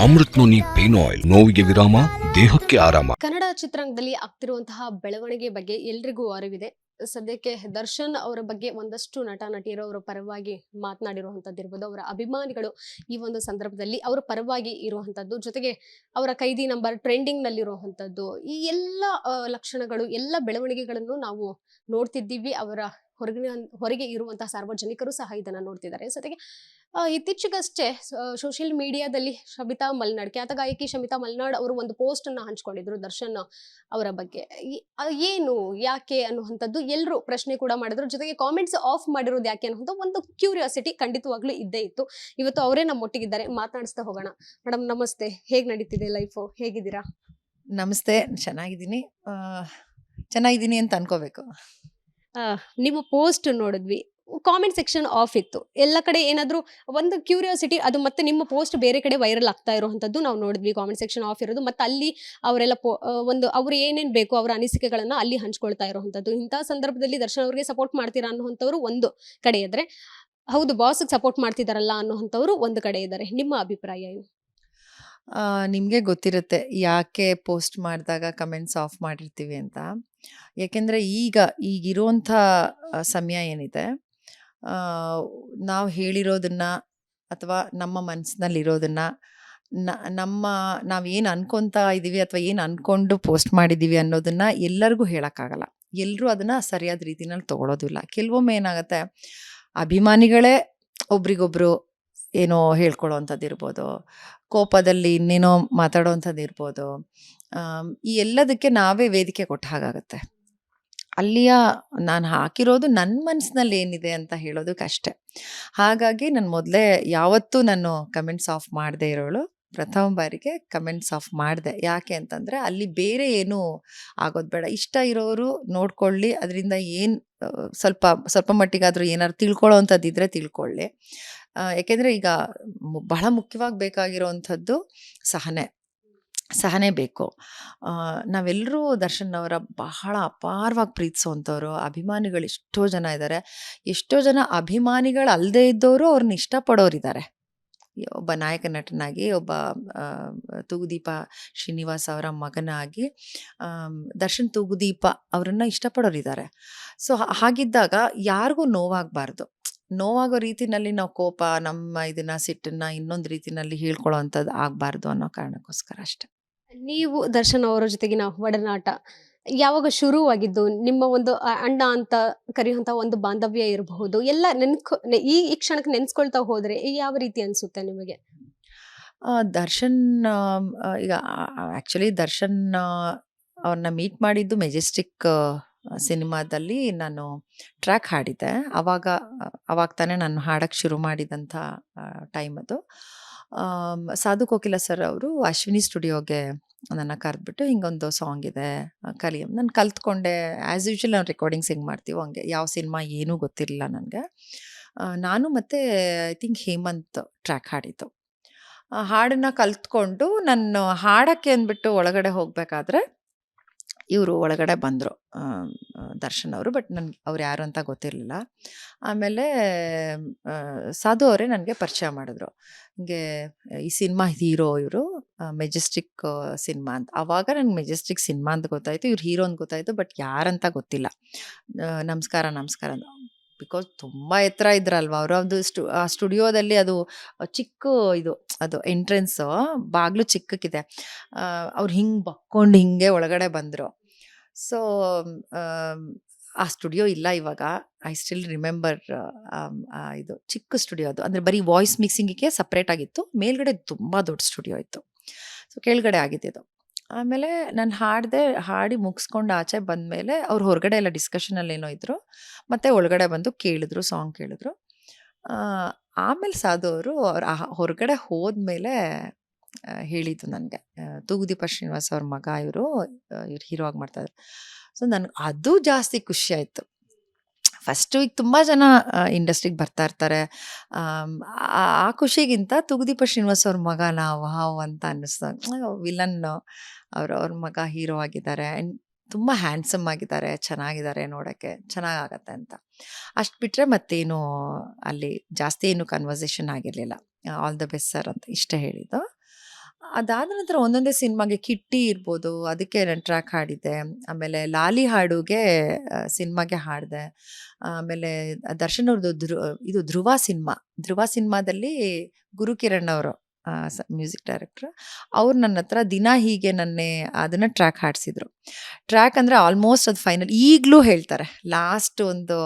Amrit noni pain oil, ನೋವಿಗೆ ವಿರಾಮ, ದೇಹಕ್ಕೆ ಆರಾಮ. ಕನ್ನಡ ಚಿತ್ರರಂಗದಲ್ಲಿ ಆಗ್ತಿರುವಂತಹ ಬೆಳವಣಿಗೆ ಬಗ್ಗೆ ಎಲ್ರಿಗೂ ಅರಿವಿದೆ. ಸದ್ಯಕ್ಕೆ ದರ್ಶನ್ ಅವರ ಬಗ್ಗೆ ಒಂದಷ್ಟು ನಟ ನಟಿಯರು ಅವರ ಪರವಾಗಿ ಮಾತನಾಡಿರುವಂತದ್ದಿರ್ಬೋದು, ಅವರ ಅಭಿಮಾನಿಗಳು ಈ ಒಂದು ಸಂದರ್ಭದಲ್ಲಿ ಅವರ ಪರವಾಗಿ ಇರುವಂತದ್ದು, ಜೊತೆಗೆ ಅವರ ಕೈದಿ ನಂಬರ್ ಟ್ರೆಂಡಿಂಗ್ ನಲ್ಲಿರುವಂತದ್ದು, ಈ ಎಲ್ಲ ಲಕ್ಷಣಗಳು, ಎಲ್ಲ ಬೆಳವಣಿಗೆಗಳನ್ನು ನಾವು ನೋಡ್ತಿದ್ದೀವಿ. ಅವರ ಹೊರಗಿನ ಹೊರಗೆ ಇರುವಂತಹ ಸಾರ್ವಜನಿಕರು ಸಹ ಇದನ್ನ ನೋಡ್ತಿದ್ದಾರೆ. ಜೊತೆಗೆ ಇತ್ತೀಚೆಗಷ್ಟೇ ಸೋಷಿಯಲ್ ಮೀಡಿಯಾದಲ್ಲಿ ಶಮಿತಾ ಮಲ್ನಾಡ್, ಖ್ಯಾತ ಗಾಯಕಿ ಶಮಿತಾ ಮಲ್ನಾಡ್ ಅವರು ಒಂದು ಪೋಸ್ಟ್ ಅನ್ನ ಹಂಚ್ಕೊಂಡಿದ್ರು ದರ್ಶನ್ ಅವರ ಬಗ್ಗೆ. ಏನು, ಯಾಕೆ ಅನ್ನುವಂಥದ್ದು ಎಲ್ಲರೂ ಪ್ರಶ್ನೆ ಕೂಡ ಮಾಡಿದ್ರು. ಜೊತೆಗೆ ಕಾಮೆಂಟ್ಸ್ ಆಫ್ ಮಾಡಿರೋದು ಯಾಕೆ ಅನ್ನುವಂಥ ಒಂದು ಕ್ಯೂರಿಯಾಸಿಟಿ ಖಂಡಿತವಾಗ್ಲೂ ಇದ್ದೇ ಇತ್ತು. ಇವತ್ತು ಅವರೇ ನಮ್ಮೊಟ್ಟಿಗಿದ್ದಾರೆ, ಮಾತನಾಡಿಸ್ತಾ ಹೋಗೋಣ. ಮೇಡಮ್ ನಮಸ್ತೆ, ಹೇಗ್ ನಡೀತಿದೆ ಲೈಫು, ಹೇಗಿದ್ದೀರಾ? ನಮಸ್ತೆ, ಚೆನ್ನಾಗಿದ್ದೀನಿ ಅಂತ ಅನ್ಕೋಬೇಕು. ನಿಮ್ಮ ಪೋಸ್ಟ್ ನೋಡಿದ್ವಿ, ಕಾಮೆಂಟ್ ಸೆಕ್ಷನ್ ಆಫ್ ಇತ್ತು. ಎಲ್ಲ ಕಡೆ ಏನಾದ್ರೂ ಒಂದು ಕ್ಯೂರಿಯಾಸಿಟಿ, ಅದು ಮತ್ತೆ ನಿಮ್ಮ ಪೋಸ್ಟ್ ಬೇರೆ ಕಡೆ ವೈರಲ್ ಆಗ್ತಾ ಇರುವಂತದ್ದು ನಾವು ನೋಡಿದ್ವಿ. ಕಾಮೆಂಟ್ ಸೆಕ್ಷನ್ ಆಫ್ ಇರೋದು, ಮತ್ತೆ ಅಲ್ಲಿ ಅವರೆಲ್ಲ ಒಂದು ಅವ್ರು ಏನೇನ್ ಬೇಕು ಅವರ ಅನಿಸಿಕೆಗಳನ್ನ ಅಲ್ಲಿ ಹಂಚ್ಕೊಳ್ತಾ ಇರುವಂತದ್ದು. ಇಂತಹ ಸಂದರ್ಭದಲ್ಲಿ ದರ್ಶನ್ ಅವ್ರಿಗೆ ಸಪೋರ್ಟ್ ಮಾಡ್ತೀರಾ ಅನ್ನುವಂಥವ್ರು ಒಂದು ಕಡೆ ಇದ್ರೆ, ಹೌದು ಬಾಸ್ಗೆ ಸಪೋರ್ಟ್ ಮಾಡ್ತಿದಾರಲ್ಲ ಅನ್ನುವಂಥವ್ರು ಒಂದು ಕಡೆ ಇದ್ದಾರೆ. ನಿಮ್ಮ ಅಭಿಪ್ರಾಯ ಏನು? ನಿಮಗೆ ಗೊತ್ತಿರುತ್ತೆ ಯಾಕೆ ಪೋಸ್ಟ್ ಮಾಡಿದಾಗ ಕಮೆಂಟ್ಸ್ ಆಫ್ ಮಾಡಿರ್ತೀವಿ ಅಂತ. ಯಾಕೆಂದರೆ ಈಗಿರುವಂಥ ಸಮಯ ಏನಿದೆ, ನಾವು ಹೇಳಿರೋದನ್ನ ಅಥವಾ ನಮ್ಮ ಮನಸ್ಸಿನಲ್ಲಿರೋದನ್ನ ನಾವೇನು ಅನ್ಕೊತಾ ಇದ್ದೀವಿ ಅಥವಾ ಏನು ಅಂದ್ಕೊಂಡು ಪೋಸ್ಟ್ ಮಾಡಿದ್ದೀವಿ ಅನ್ನೋದನ್ನ ಎಲ್ಲರಿಗೂ ಹೇಳೋಕ್ಕಾಗಲ್ಲ. ಎಲ್ಲರೂ ಅದನ್ನು ಸರಿಯಾದ ರೀತಿನಲ್ಲಿ ತೊಗೊಳೋದಿಲ್ಲ. ಕೆಲವೊಮ್ಮೆ ಏನಾಗುತ್ತೆ, ಅಭಿಮಾನಿಗಳೇ ಒಬ್ರಿಗೊಬ್ರು ಏನೋ ಹೇಳ್ಕೊಳ್ಳೋವಂಥದ್ದು ಇರ್ಬೋದು, ಕೋಪದಲ್ಲಿ ಇನ್ನೇನೋ ಮಾತಾಡೋವಂಥದ್ದು ಇರ್ಬೋದು. ಈ ಎಲ್ಲದಕ್ಕೆ ನಾವೇ ವೇದಿಕೆ ಕೊಟ್ಟ ಹಾಗಾಗತ್ತೆ. ನಾನು ಹಾಕಿರೋದು ನನ್ನ ಮನಸ್ಸಿನಲ್ಲಿ ಏನಿದೆ ಅಂತ ಹೇಳೋದಕ್ಕಷ್ಟೆ. ಹಾಗಾಗಿ ನಾನು ಮೊದಲೇ ಯಾವತ್ತೂ ನಾನು ಕಮೆಂಟ್ಸ್ ಆಫ್ ಮಾಡದೇ ಇರೋಳು. ಪ್ರಥಮ ಬಾರಿಗೆ ಕಮೆಂಟ್ಸ್ ಆಫ್ ಮಾಡಿದೆ. ಯಾಕೆ ಅಂತಂದರೆ ಅಲ್ಲಿ ಬೇರೆ ಏನೂ ಆಗೋದು ಬೇಡ. ಇಷ್ಟ ಇರೋರು ನೋಡ್ಕೊಳ್ಳಿ, ಅದರಿಂದ ಏನು ಸ್ವಲ್ಪ ಮಟ್ಟಿಗಾದರೂ ಏನಾದ್ರು ತಿಳ್ಕೊಳ್ಳೋವಂಥದ್ದಿದ್ರೆ ತಿಳ್ಕೊಳ್ಳಿ. ಯಾಕೆಂದರೆ ಈಗ ಬಹಳ ಮುಖ್ಯವಾಗಿ ಬೇಕಾಗಿರೋವಂಥದ್ದು ಸಹನೆ ಬೇಕು. ನಾವೆಲ್ಲರೂ ದರ್ಶನ್ ಅವರ ಬಹಳ ಅಪಾರವಾಗಿ ಪ್ರೀತಿಸೋವಂಥವ್ರು, ಅಭಿಮಾನಿಗಳು ಎಷ್ಟೋ ಜನ ಇದ್ದಾರೆ. ಎಷ್ಟೋ ಜನ ಅಭಿಮಾನಿಗಳಲ್ಲದೇ ಇದ್ದವರು ಅವ್ರನ್ನ ಇಷ್ಟಪಡೋರಿದ್ದಾರೆ. ಒಬ್ಬ ನಾಯಕ ನಟನಾಗಿ, ಒಬ್ಬ ತೂಗುದೀಪ ಶ್ರೀನಿವಾಸ್ ಅವರ ಮಗನಾಗಿ ದರ್ಶನ್ ತೂಗುದೀಪ ಅವರನ್ನು ಇಷ್ಟಪಡೋರಿದ್ದಾರೆ. ಸೊ ಹಾಗಿದ್ದಾಗ ಯಾರಿಗೂ ನೋವಾಗೋ ರೀತಿನಲ್ಲಿ ನಾವು ಕೋಪ, ನಮ್ಮ ಇದನ್ನ ಸಿಟ್ಟನ್ನ ಇನ್ನೊಂದು ರೀತಿನಲ್ಲಿ ಹೇಳ್ಕೊಳ್ಳೋ ಅಂಥದ್ದು ಆಗಬಾರ್ದು ಅನ್ನೋ ಕಾರಣಕ್ಕೋಸ್ಕರ ಅಷ್ಟೆ. ನೀವು ದರ್ಶನ್ ಅವರ ಜೊತೆಗಿನ ಒಡನಾಟ ಯಾವಾಗ ಶುರುವಾಗಿದ್ದು? ನಿಮ್ಮ ಒಂದು ಅಣ್ಣ ಅಂತ ಕರೆಯುವಂತ ಒಂದು ಬಾಂಧವ್ಯ ಇರಬಹುದು, ಎಲ್ಲ ಈ ಕ್ಷಣಕ್ಕೆ ನೆನ್ಸ್ಕೊಳ್ತಾ ಹೋದ್ರೆ ಯಾವ ರೀತಿ ಅನ್ಸುತ್ತೆ ನಿಮಗೆ? ದರ್ಶನ್ ಈಗ ಆ್ಯಕ್ಚುಲಿ ದರ್ಶನ್ ಅವ್ರನ್ನ ಮೀಟ್ ಮಾಡಿದ್ದು ಮೆಜೆಸ್ಟಿಕ್ ಸಿನಿಮಾದಲ್ಲಿ ನಾನು ಟ್ರ್ಯಾಕ್ ಹಾಡಿದ್ದೆ. ಅವಾಗ ತಾನೇ ನಾನು ಹಾಡೋಕ್ಕೆ ಶುರು ಮಾಡಿದಂಥ ಟೈಮ್ ಅದು. ಸಾಧು ಕೋಕಿಲ ಸರ್ ಅವರು ಅಶ್ವಿನಿ ಸ್ಟುಡಿಯೋಗೆ ನನ್ನ ಕರೆದ್ಬಿಟ್ಟು, ಹಿಂಗೊಂದು ಸಾಂಗ್ ಇದೆ ಕಲಿಯಂ. ನಾನು ಕಲ್ತ್ಕೊಂಡೆ. ಆ್ಯಸ್ ಯೂಶ್ವಲ್ ನಾವು ರೆಕಾರ್ಡಿಂಗ್ಸ್ ಹೆಂಗೆ ಮಾಡ್ತೀವೋ ಹಂಗೆ. ಯಾವ ಸಿನಿಮಾ ಏನೂ ಗೊತ್ತಿರಲಿಲ್ಲ ನನಗೆ. ನಾನು ಮತ್ತು ಐ ಥಿಂಕ್ ಹೇಮಂತ್ ಟ್ರ್ಯಾಕ್ ಹಾಡಿದ್ದು. ಹಾಡನ್ನು ಕಲ್ತ್ಕೊಂಡು ನಾನು ಹಾಡೋಕ್ಕೆ ಅಂದ್ಬಿಟ್ಟು ಒಳಗಡೆ ಹೋಗಬೇಕಾದ್ರೆ ಇವರು ಒಳಗಡೆ ಬಂದರು, ದರ್ಶನ್ ಅವರು. ಬಟ್ ನನಗೆ ಅವ್ರು ಯಾರು ಅಂತ ಗೊತ್ತಿರಲಿಲ್ಲ. ಆಮೇಲೆ ಸಾಧು ಅವರೇ ನನಗೆ ಪರಿಚಯ ಮಾಡಿದ್ರು. ಹಿಂಗೆ ಈ ಸಿನಿಮಾ ಹೀರೋ ಇವರು, ಮೆಜೆಸ್ಟಿಕ್ ಸಿನಿಮಾ ಅಂತ. ಆವಾಗ ನನಗೆ ಮೆಜೆಸ್ಟಿಕ್ ಸಿನಿಮಾ ಅಂತ ಗೊತ್ತಾಯಿತು, ಇವ್ರು ಹೀರೋ ಅಂತ ಗೊತ್ತಾಯಿತು. ಬಟ್ ಯಾರಂತ ಗೊತ್ತಿಲ್ಲ. ನಮಸ್ಕಾರ ಅಂತ, ಬಿಕಾಸ್ ತುಂಬ ಎತ್ತರ ಇದ್ರಲ್ವ ಅವರು. ಅದು ಆ ಸ್ಟುಡಿಯೋದಲ್ಲಿ ಅದು ಚಿಕ್ಕ ಅದು ಎಂಟ್ರೆನ್ಸು ಬಾಗಿಲು ಚಿಕ್ಕಕ್ಕಿದೆ. ಅವ್ರು ಹಿಂಗೆ ಬಕ್ಕೊಂಡು ಹಿಂಗೆ ಒಳಗಡೆ ಬಂದರು. ಸೊ ಆ ಸ್ಟುಡಿಯೋ ಇಲ್ಲ ಇವಾಗ. I still remember. ಇದು ಚಿಕ್ಕ ಸ್ಟುಡಿಯೋ ಅದು, ಅಂದರೆ ಬರೀ ವಾಯ್ಸ್ ಮಿಕ್ಸಿಂಗಿಗೆ ಸಪ್ರೇಟ್ ಆಗಿತ್ತು. ಮೇಲ್ಗಡೆ ತುಂಬ ದೊಡ್ಡ ಸ್ಟುಡಿಯೋ ಇತ್ತು. ಸೊ ಕೆಳಗಡೆ ಆಗಿದ್ದು. ಆಮೇಲೆ ನಾನು ಹಾಡಿ ಮುಗಿಸ್ಕೊಂಡು ಆಚೆ ಬಂದಮೇಲೆ ಅವ್ರು ಹೊರಗಡೆ ಎಲ್ಲ ಡಿಸ್ಕಷನಲ್ಲಿ ಏನೋ ಇದ್ದರು. ಮತ್ತು ಒಳಗಡೆ ಬಂದು ಸಾಂಗ್ ಕೇಳಿದ್ರು. ಆಮೇಲೆ ಸಾಧು ಅವರು ಹೊರಗಡೆ ಹೋದ್ಮೇಲೆ ಹೇಳಿದ್ದು ನನಗೆ, ತೂಗುದೀಪ ಶ್ರೀನಿವಾಸ್ ಅವ್ರ ಮಗ ಇವರು ಹೀರೋ ಆಗಿ ಮಾಡ್ತಾಯಿದ್ರು. ಸೊ ನನಗೆ ಅದು ಜಾಸ್ತಿ ಖುಷಿ ಆಯಿತು. ಫಸ್ಟು ಈಗ ತುಂಬ ಜನ ಇಂಡಸ್ಟ್ರಿಗೆ ಬರ್ತಾ ಇರ್ತಾರೆ. ಆ ಖುಷಿಗಿಂತ ತೂಗುದೀಪ ಶ್ರೀನಿವಾಸ್ ಅವ್ರ ಮಗನ ವಾವ್ ಅಂತ ಅನ್ನಿಸ್ತು. ವಿಲನ್ ಅವ್ರ ಮಗ ಹೀರೋ ಆಗಿದ್ದಾರೆ. ಆ್ಯಂಡ್ ತುಂಬ ಹ್ಯಾಂಡ್ಸಮ್ ಆಗಿದ್ದಾರೆ, ಚೆನ್ನಾಗಿದ್ದಾರೆ, ನೋಡೋಕ್ಕೆ ಚೆನ್ನಾಗಾಗತ್ತೆ ಅಂತ. ಅಷ್ಟು ಬಿಟ್ಟರೆ ಮತ್ತೇನು ಅಲ್ಲಿ ಜಾಸ್ತಿ ಏನು ಕನ್ವರ್ಸೇಷನ್ ಆಗಿರಲಿಲ್ಲ. ಆಲ್ ದ ಬೆಸ್ಟ್ ಸರ್ ಅಂತ ಇಷ್ಟೇ ಹೇಳಿದ್ದು. ಅದಾದ ನಂತರ ಒಂದೊಂದೇ ಸಿನಿಮಾಗೆ ಕಿಟ್ಟಿ ಇರ್ಬೋದು, ಅದಕ್ಕೆ ನಾನು ಟ್ರ್ಯಾಕ್ ಹಾಡಿದ್ದೆ. ಆಮೇಲೆ ಲಾಲಿ ಹಾಡುಗೆ ಸಿನಿಮಾಗೆ ಹಾಡಿದೆ. ಆಮೇಲೆ ದರ್ಶನ್ ಅವ್ರದ್ದು ಇದು ಧ್ರುವ ಸಿನಿಮಾದಲ್ಲಿ ಗುರುಕಿರಣ್ ಅವರು ಮ್ಯೂಸಿಕ್ ಡೈರೆಕ್ಟ್ರು. ಅವ್ರು ನನ್ನ ಹತ್ರ ದಿನ ಹೀಗೆ ನನ್ನೇ ಅದನ್ನು ಟ್ರ್ಯಾಕ್ ಹಾಡಿಸಿದ್ರು. ಟ್ರ್ಯಾಕ್ ಅಂದರೆ ಆಲ್ಮೋಸ್ಟ್ ಅದು ಫೈನಲ್ ಈಗಲೂ ಹೇಳ್ತಾರೆ. ಲಾಸ್ಟ್ ಒಂದು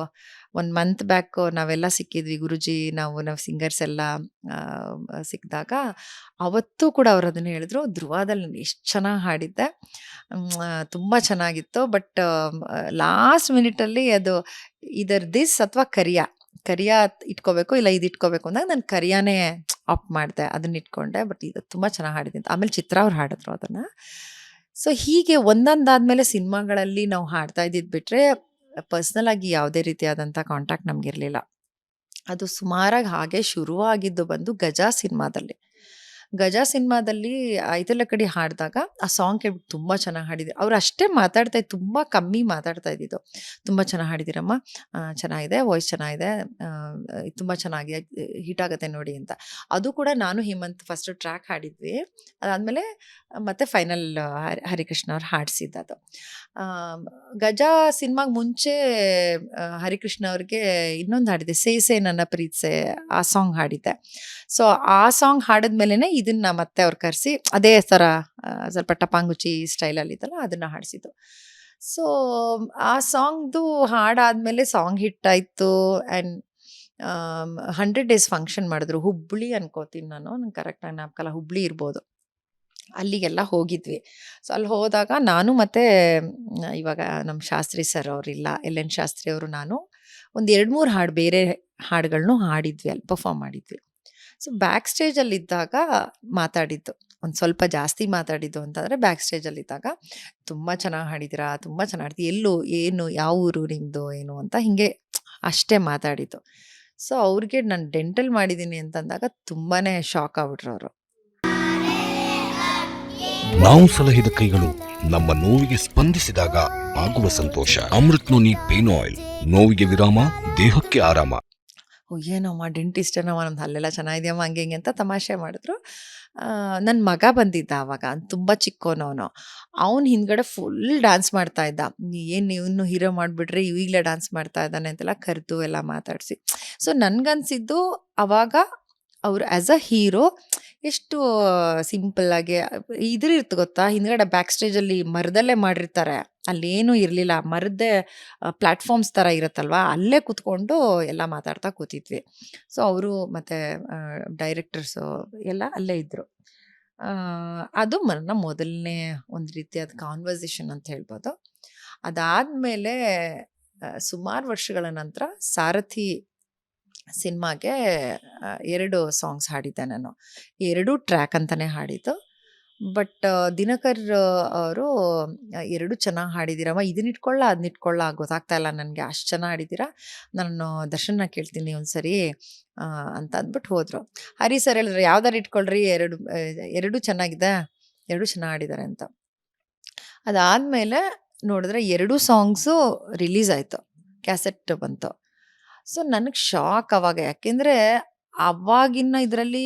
1 ಮಂತ್ ಬ್ಯಾಕ್ ನಾವೆಲ್ಲ ಸಿಕ್ಕಿದ್ವಿ ಗುರುಜಿ, ನಾವು ಸಿಂಗರ್ಸ್ ಎಲ್ಲ ಸಿಕ್ಕಿದಾಗ ಅವತ್ತೂ ಕೂಡ ಅವ್ರು ಅದನ್ನು ಹೇಳಿದ್ರು, ಧ್ರುವದಲ್ಲಿ ನಾನು ಎಷ್ಟು ಚೆನ್ನಾಗಿ ಹಾಡಿದ್ದೆ, ತುಂಬ ಚೆನ್ನಾಗಿತ್ತು. ಬಟ್ ಲಾಸ್ಟ್ ಮಿನಿಟಲ್ಲಿ ಅದು ಇದರ್ ದಿಸ್ ಅಥವಾ ಕರಿಯ ಇಟ್ಕೋಬೇಕು, ಇಲ್ಲ ಇದು ಇಟ್ಕೋಬೇಕು ಅಂದಾಗ ನಾನು ಕರಿಯಾನೇ ಆಪ್ಟ್ ಮಾಡಿದೆ, ಅದನ್ನ ಇಟ್ಕೊಂಡೆ. ಬಟ್ ಇದು ತುಂಬ ಚೆನ್ನಾಗಿ ಹಾಡಿದೆ ಅಂತ ಆಮೇಲೆ ಚಿತ್ರ ಅವ್ರು ಹಾಡಿದ್ರು ಅದನ್ನು. ಸೊ ಹೀಗೆ ಒಂದೊಂದಾದ್ಮೇಲೆ ಸಿನಿಮಾಗಳಲ್ಲಿ ನಾವು ಹಾಡ್ತಾ ಇದ್ದಿದ್ದು ಬಿಟ್ಟರೆ ಪರ್ಸ್ನಲ್ ಆಗಿ ಯಾವುದೇ ರೀತಿಯಾದಂಥ ಕಾಂಟ್ಯಾಕ್ಟ್ ನಮಗಿರಲಿಲ್ಲ. ಅದು ಸುಮಾರಾಗಿ ಹಾಗೆ ಶುರುವಾಗಿದ್ದು ಬಂದು ಗಜ ಸಿನಿಮಾದಲ್ಲಿ ಐದೆಲ್ಲ ಕಡೆ ಹಾಡಿದಾಗ ಆ ಸಾಂಗ್ ಕೇಳ್ಬಿಟ್ಟು ತುಂಬ ಚೆನ್ನಾಗಿ ಹಾಡಿದ್ರು. ಅವ್ರು ಅಷ್ಟೇ ತುಂಬ ಕಮ್ಮಿ ಮಾತಾಡ್ತಾ ಇದ್ದಿದ್ದು, ತುಂಬ ಚೆನ್ನಾಗಿ ಹಾಡಿದಿರಮ್ಮ, ಚೆನ್ನಾಗಿದೆ, ವಾಯ್ಸ್ ಚೆನ್ನಾಗಿದೆ, ತುಂಬ ಚೆನ್ನಾಗಿ ಹಿಟ್ ಆಗುತ್ತೆ ನೋಡಿ ಅಂತ. ಅದು ಕೂಡ ನಾನು ಹೇಮಂತ್ ಫಸ್ಟ್ ಟ್ರ್ಯಾಕ್ ಹಾಡಿದ್ವಿ, ಅದಾದಮೇಲೆ ಮತ್ತೆ ಫೈನಲ್ ಹರಿಕೃಷ್ಣ ಅವ್ರು ಹಾಡಿಸಿದ್ದು. ಗಜ ಸಿನಿಮಾಗೆ ಮುಂಚೆ ಹರಿಕೃಷ್ಣ ಅವ್ರಿಗೆ ಇನ್ನೊಂದು ಹಾಡಿದೆ, ಸೇ ನನ್ನ ಪ್ರೀತ್ಸೆ, ಆ ಸಾಂಗ್ ಹಾಡಿದ್ದೆ. ಸೊ ಆ ಸಾಂಗ್ ಹಾಡಿದ್ಮೇಲೆ ಇದನ್ನ ಮತ್ತೆ ಅವ್ರು ಕರೆಸಿ ಅದೇ ಥರ ಸ್ವಲ್ಪ ಟಪಾಂಗುಚಿ ಸ್ಟೈಲಲ್ಲಿ ಇತ್ತಲ್ಲ ಅದನ್ನು ಹಾಡಿಸಿದ್ದು. ಸೊ ಆ ಸಾಂಗ್ದು ಹಾಡಾದ್ಮೇಲೆ ಸಾಂಗ್ ಹಿಟ್ ಆಯಿತು. ಆ್ಯಂಡ್ 100 days ಫಂಕ್ಷನ್ ಮಾಡಿದ್ರು, ಹುಬ್ಬಳ್ಳಿ ಅನ್ಕೋತೀನಿ ನಾನು, ನಂಗೆ ಕರೆಕ್ಟಾಗಿ ಜ್ಞಾಪಕಲ್ಲ, ಹುಬ್ಬಳ್ಳಿ ಇರ್ಬೋದು. ಅಲ್ಲಿಗೆಲ್ಲ ಹೋಗಿದ್ವಿ. ಸೊ ಅಲ್ಲಿ ಹೋದಾಗ ನಾನು ಮತ್ತು ಇವಾಗ ನಮ್ಮ ಶಾಸ್ತ್ರಿ ಸರ್ ಅವರಿಲ್ಲ, LN ಶಾಸ್ತ್ರಿ ಅವರು, ನಾನು ಒಂದು 2-3 ಬೇರೆ ಹಾಡುಗಳನ್ನು ಹಾಡಿದ್ವಿ, ಅಲ್ಲಿ ಪರ್ಫಾರ್ಮ್ ಮಾಡಿದ್ವಿ. ಸೊ ಬ್ಯಾಕ್ ಸ್ಟೇಜಲ್ಲಿದ್ದಾಗ ಮಾತಾಡಿದ್ದು, ಒಂದು ಸ್ವಲ್ಪ ಜಾಸ್ತಿ ಮಾತಾಡಿದ್ದು ಅಂತಂದರೆ ಬ್ಯಾಕ್ ಸ್ಟೇಜಲ್ಲಿದ್ದಾಗ, ತುಂಬ ಚೆನ್ನಾಗಿ ಹಾಡಿದ್ದೀರಾ, ತುಂಬ ಚೆನ್ನಾಗಿ ಎಲ್ಲೂ ಏನು, ಯಾವ ಊರು ನಿಮ್ಮದು ಏನು ಅಂತ ಹಿಂಗೆ ಅಷ್ಟೇ ಮಾತಾಡಿದ್ದು. ಸೊ ಅವ್ರಿಗೆ ನಾನು ಡೆಂಟಲ್ ಮಾಡಿದ್ದೀನಿ ಅಂತಂದಾಗ ತುಂಬಾ ಶಾಕ್ ಆಗ್ಬಿಟ್ರು ಅವರು. ನಾವು ಸಲಹಿದ ಕೈಗಳು ನಮ್ಮ ನೋವಿಗೆ ಸ್ಪಂದಿಸಿದಾಗ ಆಗುವ ಸಂತೋಷ. ಅಮೃತ್ ನೋನಿ ಪೇನ್ ಆಯಿಲ್, ನೋವಿಗೆ ವಿರಾಮ, ದೇಹಕ್ಕೆ ಆರಾಮ. ಏನಮ್ಮ ಡೆಂಟಿಸ್ಟೇನಮ್ಮ, ನಮ್ದು ಅಲ್ಲೆಲ್ಲ ಚೆನ್ನಾಗಿದೆಯಮ್ಮ, ಹಂಗೆ ಹಿಂಗೆ ಅಂತ ತಮಾಷೆ ಮಾಡಿದ್ರು. ನನ್ನ ಮಗ ಬಂದಿದ್ದ ಆವಾಗ, ತುಂಬ ಚಿಕ್ಕೋನವನು. ಅವ್ನು ಹಿಂದ್ಗಡೆ ಫುಲ್ ಡ್ಯಾನ್ಸ್ ಮಾಡ್ತಾ ಇದ್ದ. ಏನು ಇವನು ಹೀರೋ ಮಾಡಿಬಿಟ್ರೆ ಈಗಲೇ ಡ್ಯಾನ್ಸ್ ಮಾಡ್ತಾ ಇದ್ದಾನೆ ಅಂತೆಲ್ಲ ಕರೆದು ಎಲ್ಲ ಮಾತಾಡಿಸಿ. ಸೊ ನನಗನ್ಸಿದ್ದು ಅವಾಗ ಅವರು ಆ್ಯಸ್ ಅ ಹೀರೋ ಎಷ್ಟು ಸಿಂಪಲ್ಲಾಗಿ ಇರುತ್ತೆ ಗೊತ್ತಾ, ಹಿಂದ್ಗಡೆ ಬ್ಯಾಕ್ ಸ್ಟೇಜಲ್ಲಿ ಮರದಲ್ಲೇ ಮಾಡಿರ್ತಾರೆ, ಅಲ್ಲೇನೂ ಇರಲಿಲ್ಲ, ಮರದ್ದೇ ಪ್ಲ್ಯಾಟ್ಫಾರ್ಮ್ಸ್ ಥರ ಇರುತ್ತಲ್ವ, ಅಲ್ಲೇ ಕೂತ್ಕೊಂಡು ಎಲ್ಲ ಮಾತಾಡ್ತಾ ಕೂತಿದ್ವಿ. ಸೊ ಅವರು ಮತ್ತು ಡೈರೆಕ್ಟರ್ಸು ಎಲ್ಲ ಅಲ್ಲೇ ಇದ್ದರು. ಅದು ನನ್ನ ಮೊದಲನೇ ಒಂದು ರೀತಿಯಾದ ಕಾನ್ವರ್ಸೇಷನ್ ಅಂತ ಹೇಳ್ಬೋದು. ಅದಾದಮೇಲೆ ಸುಮಾರು ವರ್ಷಗಳ ನಂತರ ಸಾರಥಿ ಸಿನಿಮಾಗೆ 2 ಸಾಂಗ್ಸ್ ಹಾಡಿದ್ದೆ ನಾನು. 2 ಟ್ರ್ಯಾಕ್ ಅಂತಲೇ ಹಾಡಿದ್ದು. ಬಟ್ ದಿನಕರ್ ಅವರು 2 ಚೆನ್ನಾಗಿ ಹಾಡಿದ್ದೀರಮ್ಮ, ಇದನ್ನಿಟ್ಕೊಳ್ಳ ಅದನ್ನಿಟ್ಕೊಳ್ಳ ಗೊತ್ತಾಗ್ತಾ ಇಲ್ಲ ನನಗೆ, ಅಷ್ಟು ಚೆನ್ನಾಗಿ ಹಾಡಿದ್ದೀರಾ, ನಾನು ದರ್ಶನ ಕೇಳ್ತೀನಿ ಒಂದ್ಸರಿ ಅಂತ ಅಂದ್ಬಿಟ್ಟು ಹೋದರು. ಹರಿ ಸರ್ ಹೇಳಿದ್ರು, ಯಾವ್ದಾರು ಇಟ್ಕೊಳ್ರಿ, 2 ಚೆನ್ನಾಗಿದೆ, 2 ಚೆನ್ನಾಗಿ ಹಾಡಿದ್ದಾರೆ ಅಂತ. ಅದಾದಮೇಲೆ ನೋಡಿದ್ರೆ 2 ಸಾಂಗ್ಸು ರಿಲೀಸ್ ಆಯಿತು, ಕ್ಯಾಸೆಟ್ ಬಂತು. ಸೊ ನನಗೆ ಶಾಕ್ ಅವಾಗ, ಯಾಕೆಂದರೆ ಅವಾಗಿನ ಇದರಲ್ಲಿ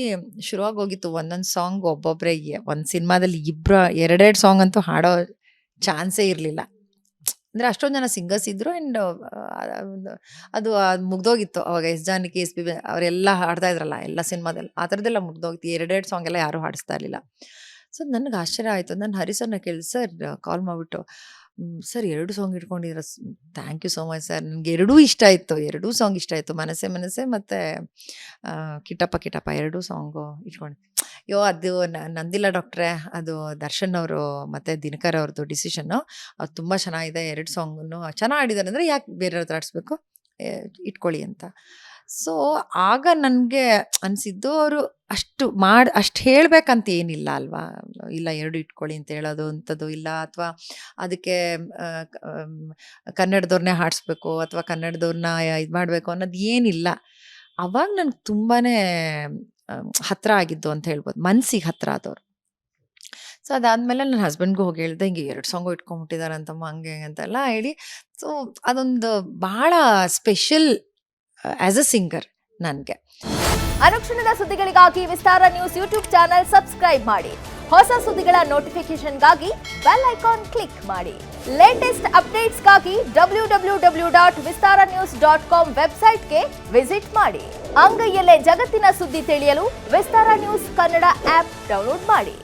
ಶುರುವಾಗಿ ಹೋಗಿತ್ತು ಒಂದೊಂದು ಸಾಂಗ್ ಒಬ್ಬೊಬ್ಬರೇ, ಒಂದು ಸಿನಿಮಾದಲ್ಲಿ 2 ಸಾಂಗ್ ಅಂತೂ ಹಾಡೋ ಚಾನ್ಸೇ ಇರಲಿಲ್ಲ. ಅಂದರೆ ಅಷ್ಟೊಂದು ಜನ ಸಿಂಗರ್ಸ್ ಇದ್ದರು. ಆ್ಯಂಡ್ ಅದು ಮುಗ್ದೋಗಿತ್ತು ಅವಾಗ. ಎಸ್ ಜಾನಕಿ, SPB ಅವರೆಲ್ಲ ಹಾಡ್ತಾ ಇದ್ರಲ್ಲ ಎಲ್ಲ ಸಿನಿಮಾದಲ್ಲಿ, ಆ ಥರದ್ದೆಲ್ಲ ಮುಗ್ದೋಗಿತ್ತು. 2 ಸಾಂಗ್ ಎಲ್ಲ ಯಾರೂ ಹಾಡಿಸ್ತಾ ಇರಲಿಲ್ಲ. ಸೊ ನನಗೆ ಆಶ್ಚರ್ಯ ಆಯಿತು. ನಾನು ಹರಿಸರ್ನ ಕೇಳಿದೆ, ಸರ್ ಕಾಲ್ ಮಾಡಿಬಿಟ್ಟು, ಸರ್ 2 ಸಾಂಗ್ ಇಟ್ಕೊಂಡಿದ್ದೀರ, thank you so much sir, ನನಗೆ 2 ಇಷ್ಟ ಆಯಿತು, 2 ಸಾಂಗ್ ಇಷ್ಟ ಆಯಿತು, ಮನಸ್ಸೆ ಮತ್ತು ಕಿಟಪ್ಪ 2 ಸಾಂಗು ಇಟ್ಕೊಂಡು. ಅಯ್ಯೋ ಅದು ನಂದಿಲ್ಲ ಡಾಕ್ಟ್ರೆ, ಅದು ದರ್ಶನ್ ಅವರು ಮತ್ತು ದಿನಕರ್ ಅವ್ರದ್ದು ಡಿಸಿಷನ್ನು, ಅದು ತುಂಬ ಚೆನ್ನಾಗಿದೆ, 2 ಸಾಂಗನ್ನು ಚೆನ್ನಾಗಿ ಆಡಿದ್ದಾರೆ ಅಂದರೆ ಯಾಕೆ ಬೇರೆಯವ್ರ ಹತ್ರ ಆಡಿಸ್ಬೇಕು, ಇಟ್ಕೊಳ್ಳಿ ಅಂತ. ಸೊ ಆಗ ನನಗೆ ಅನಿಸಿದ್ದು, ಅವರು ಅಷ್ಟು ಹೇಳಬೇಕಂತ ಏನಿಲ್ಲ ಅಲ್ವಾ, ಇಲ್ಲ 2 ಇಟ್ಕೊಳ್ಳಿ ಅಂತ ಹೇಳೋದು ಅಂಥದ್ದು ಇಲ್ಲ, ಅಥವಾ ಅದಕ್ಕೆ ಕನ್ನಡದವ್ರನ್ನೇ ಹಾಡಿಸ್ಬೇಕು ಅಥವಾ ಕನ್ನಡದವ್ರನ್ನ ಇದು ಮಾಡಬೇಕು ಅನ್ನೋದು ಏನಿಲ್ಲ. ಅವಾಗ ನನಗೆ ತುಂಬಾ ಹತ್ತಿರ ಆಗಿದ್ದು ಅಂತ ಹೇಳ್ಬೋದು, ಮನಸ್ಸಿಗೆ ಹತ್ತಿರ ಆದವರು. ಸೊ ಅದಾದಮೇಲೆ ನನ್ನ ಹಸ್ಬೆಂಡ್ಗೂ ಹೋಗಿ ಹೇಳಿದೆ, ಹಿಂಗೆ 2 ಸಾಂಗು ಇಟ್ಕೊಂಡ್ಬಿಟ್ಟಿದ್ದಾರೆ ಅಂತಮ್ಮ, ಹಂಗೆ ಅಂತೆಲ್ಲ ಹೇಳಿ. ಸೊ ಅದೊಂದು ಭಾಳ ಸ್ಪೆಷಲ್ ಆ್ಯಸ್ ಅ ಸಿಂಗರ್ ನನಗೆ. ಅನುಕ್ಷಣದ ಸುದ್ದಿಗಳಿಗಾಗಿ ವಿಸ್ತಾರ ನ್ಯೂಸ್ ಯೂಟ್ಯೂಬ್ ಚಾನೆಲ್ ಸಬ್ಸ್ಕ್ರೈಬ್ ಮಾಡಿ. ಹೊಸ ಸುದ್ದಿಗಳ ನೋಟಿಫಿಕೇಶನ್ಗಾಗಿ ಬೆಲ್ ಐಕಾನ್ ಕ್ಲಿಕ್ ಮಾಡಿ. ಲೇಟೆಸ್ಟ್ ಅಪ್ಡೇಟ್ಸ್ಗಾಗಿ www.vistaranews.com ವೆಬ್ಸೈಟ್ಗೆ ವಿಸಿಟ್ ಮಾಡಿ. ಅಂಗೈಯಲ್ಲೇ ಜಗತ್ತಿನ ಸುದ್ದಿ ತಿಳಿಯಲು ವಿಸ್ತಾರ ನ್ಯೂಸ್ ಕನ್ನಡ ಆಪ್ ಡೌನ್ಲೋಡ್ ಮಾಡಿ.